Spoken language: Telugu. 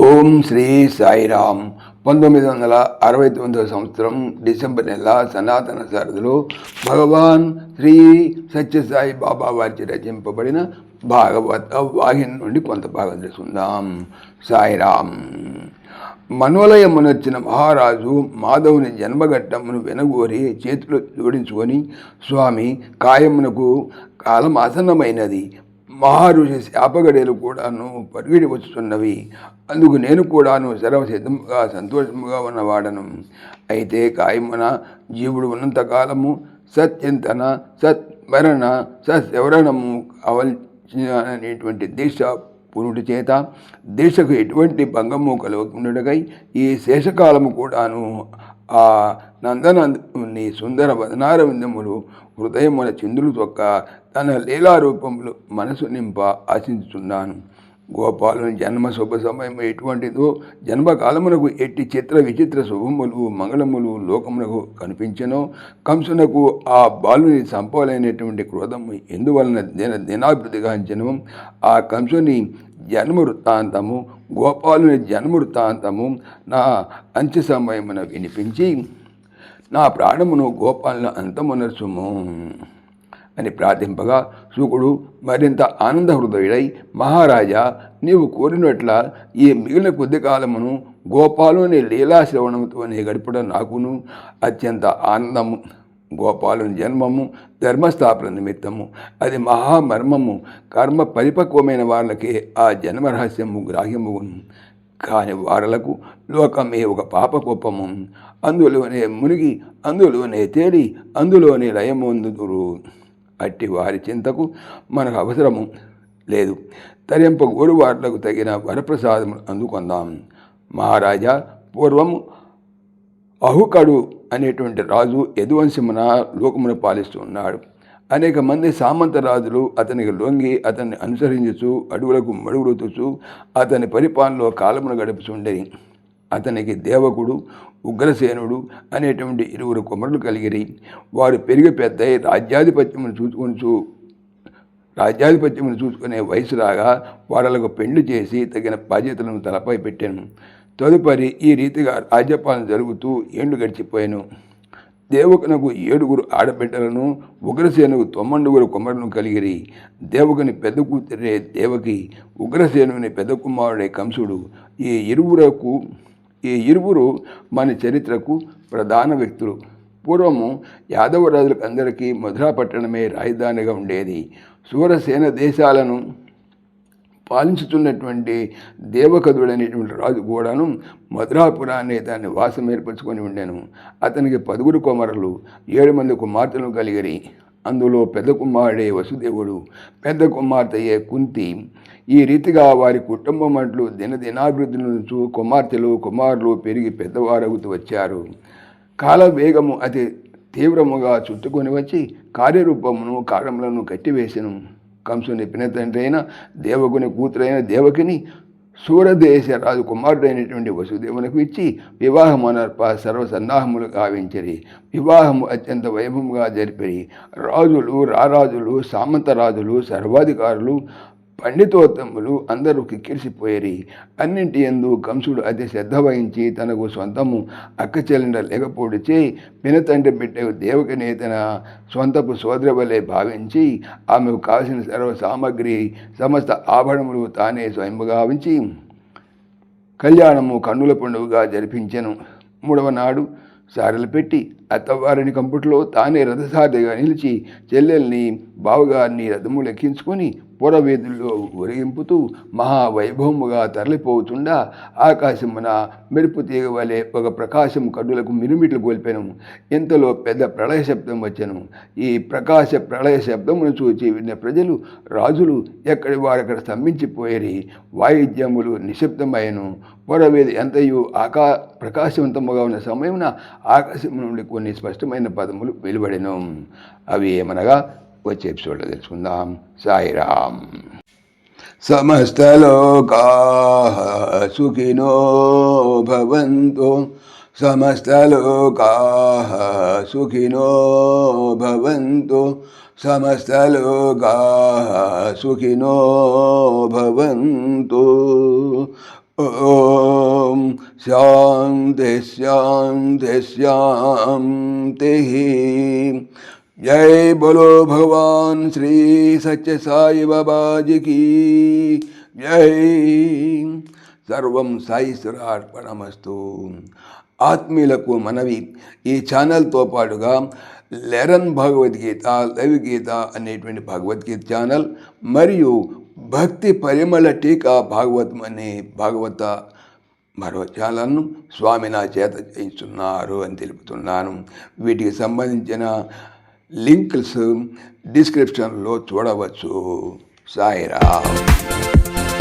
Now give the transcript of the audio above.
ఓం శ్రీ సాయిరామ్. 1969 సంవత్సరం డిసెంబర్ నెల సనాతన సారథిలో భగవాన్ శ్రీ సత్యసాయి బాబా వారి రచింపబడిన భాగవత వాహిని నుండి కొంత భాగం తెలుసుకుందాం. సాయిరామ్. మనోలయమునొచ్చిన మహారాజు మాధవుని జన్మఘట్టమును వెనగోరి చేతులు జోడించుకొని, స్వామి, కాయమునకు కాలం ఆసన్నమైనది. మహారుషి శాపగడేలు కూడాను పరిగిడి వచ్చుతున్నవి. అందుకు నేను కూడాను సర్వసిద్ధముగా సంతోషముగా ఉన్నవాడను. అయితే కాయమున జీవుడు ఉన్నంతకాలము సత్చింతన, సత్మరణ, సత్సవరణము కావలసినటువంటి దీక్ష పురుడి చేత దీక్షకు ఎటువంటి భంగము కలగకుండాకై ఈ శేషకాలము కూడాను ఆ నందనందుని సుందర వదనారవిందములు హృదయమున చిందులు తొక్క తన లీలారూపములు మనసు నింప ఆశించుతున్నాను. గోపాలుని జన్మ శుభ సమయం ఎటువంటిదో, జన్మకాలమునకు ఎట్టి చిత్ర విచిత్ర శుభములు మంగళములు లోకమునకు కనిపించెనో, కంసునకు ఆ బాలుని సంపాలైనటువంటి క్రోధము ఎందువలన దినాభివృద్ధిగాంచెను, ఆ కంసుని జన్మ వృత్తాంతము, గోపాలుని జన్మ వృత్తాంతము నా అంత్య సమయమున వినిపించి నా ప్రాణమును గోపాలను అంతమునర్చుము అని ప్రార్థింపగా శుకుడు మరింత ఆనంద హృదయుడై, మహారాజా, నీవు కోరినట్ల ఈ మిగిలిన కొద్ది కాలమును గోపాలుని లీలాశ్రవణముతోనే గడపడం నాకును అత్యంత ఆనందము. గోపాలుని జన్మము ధర్మస్థాపన నిమిత్తము, అది మహామర్మము. కర్మ పరిపక్వమైన వాళ్ళకే ఆ జన్మరహస్యము గ్రాహ్యముగును. కాని వారలకు లోకమే ఒక పాపకోపము. అందులోనే మునిగి, అందులోనే తేలి, అందులోనే లయమొందుదురు. అట్టి వారి చింతకు మనకు అవసరము లేదు. తరింపగోరు వార్లకు తగిన వరప్రసాదము అందుకొందాం. మహారాజా, పూర్వము అహుకడు అనేటువంటి రాజు యదువంశమున లోకమును పాలిస్తూ ఉన్నాడు. అనేక మంది సామంత రాజులు అతనికి లొంగి అతన్ని అనుసరించుచు అడుగులకు మడుగులుతుచు అతని పరిపాలనలో కాలమును గడుపుచుండేది. అతనికి దేవకుడు, ఉగ్రసేనుడు అనేటువంటి ఇరువురు కుమారులు కలిగిరి. వారు పెరిగి పెద్దయి రాజ్యాధిపత్యమును చూసుకునే వయసు రాగా వారలకు పెళ్లి చేసి తగిన బాధ్యతలను తలపై పెట్టాను. తదుపరి ఈ రీతిగా రాజ్యపాలన జరుగుతూ ఏళ్లు గడిచిపోయాను. దేవకునకు 7 ఆడబిడ్డలను, ఉగ్రసేనుకు 9 కుమారులను కలిగిరి. దేవకుని పెద్ద కూతురే దేవకి, ఉగ్రసేనుని పెద్ద కుమారుడే కంసుడు. ఈ ఇరువురు మన చరిత్రకు ప్రధాన వ్యక్తులు. పూర్వము యాదవ రాజులకు అందరికీ మధురా పట్టణమే రాజధానిగా ఉండేది. సూరసేన దేశాలను పాలించుతున్నటువంటి దేవకదుడనేటువంటి రాజు కూడాను మధురాపురాన్ని దాన్ని వాసం ఏర్పరచుకొని ఉండెను. అతనికి 10 కుమారులు, 7 మంది కుమార్తెలు కలిగిరి. అందులో పెద్ద కుమారుడే వసుదేవుడు, పెద్ద కుమార్తెయే కుంతి. ఈ రీతిగా వారి కుటుంబం అంటూ దినాభివృద్ధి నుంచి కుమారులు పెరిగి పెద్దవారగుతూ వచ్చారు. కాలవేగము అతి తీవ్రముగా చుట్టుకొని వచ్చి కార్యరూపమును కారములను కట్టివేసెను. కంసుని పినతండ్రి అయిన దేవకుని కూతురైన దేవకిని సూరదేశ రాజు కుమారుడైనటువంటి వసుదేవునికి ఇచ్చి వివాహమనర్ప సర్వసన్నాహములు గావించరి. వివాహము అత్యంత వైభవముగా జరిపిరి. రాజులు, రారాజులు, సామంతరాజులు, సర్వాధికారులు, పండితోత్తములు అందరూ కిక్కిరిసిపోయేరి. అన్నింటి యందు కంసుడు అతి శ్రద్ధ వహించి తనకు సొంతము అక్కచెల్లెండ లేకపోడిచే పినతండ్రి బిడ్డ దేవకిని తన సొంతపు సోదరి వలె భావించి ఆమెకు కావలసిన సర్వ సామగ్రి, సమస్త ఆభరణములు తానే స్వయంగా ఉంచి కళ్యాణము కన్నుల పండుగగా జరిపించెను. 3వ నాడు సారెలు పెట్టి అత్తవారిని కంపుట్లో తానే రథసారిగా నిలిచి చెల్లెల్ని, బావగారిని రథములు ఎక్కించుకొని పురవీధుల్లో ఊరేగింపుతూ మహావైభవముగా తరలిపోతుండా ఆకాశమున మెరుపు తీగ వలె ఒక ప్రకాశం కన్నులకు మిరుమిట్లు గొల్పెను. ఇంతలో పెద్ద ప్రళయ శబ్దం వచ్చెను. ఈ ప్రళయ శబ్దమును చూచి విన్న ప్రజలు, రాజులు ఎక్కడి వారక్కడ స్తంభించిపోయేరి. వాయిద్యములు నిశ్శబ్దమయ్యను. పురవీధి ఎంతయు ప్రకాశవంతముగా ఉన్న సమయమున ఆకాశం నుండి కొన్ని స్పష్టమైన పదములు వెలువడెను. అవి ఏమనగా వచ్చే ఎపిసోడ్లో తెలుసుకుందాం. సాయిరామ్. సమస్తలోకాః సుఖినో భవంతు, సమస్తలోకాః సుఖినో భవంతు, సమస్తలోకాః సుఖినో భవంతు. ఓం శాంతి శాంతి శాంతి. జై బోలో భగవాన్ శ్రీ సత్య సాయి బాబాజీకి జై. సర్వం సాయిశ్వరార్పణమస్తు. ఆత్మీయులకు మనవి, ఈ ఛానల్తో పాటుగా లెరన్ భగవద్గీత, లైవ్ గీత అనేటువంటి భగవద్గీత ఛానల్ మరియు భక్తి పరిమళ టీకా భాగవతం అనే భాగవత మరో ఛానల్ను స్వామి నా చేత చేయిస్తున్నారు అని తెలుపుతున్నాను. వీటికి సంబంధించిన లింక్స్ డిస్క్రిప్షన్లో చూడవచ్చు. సాయిరామ్.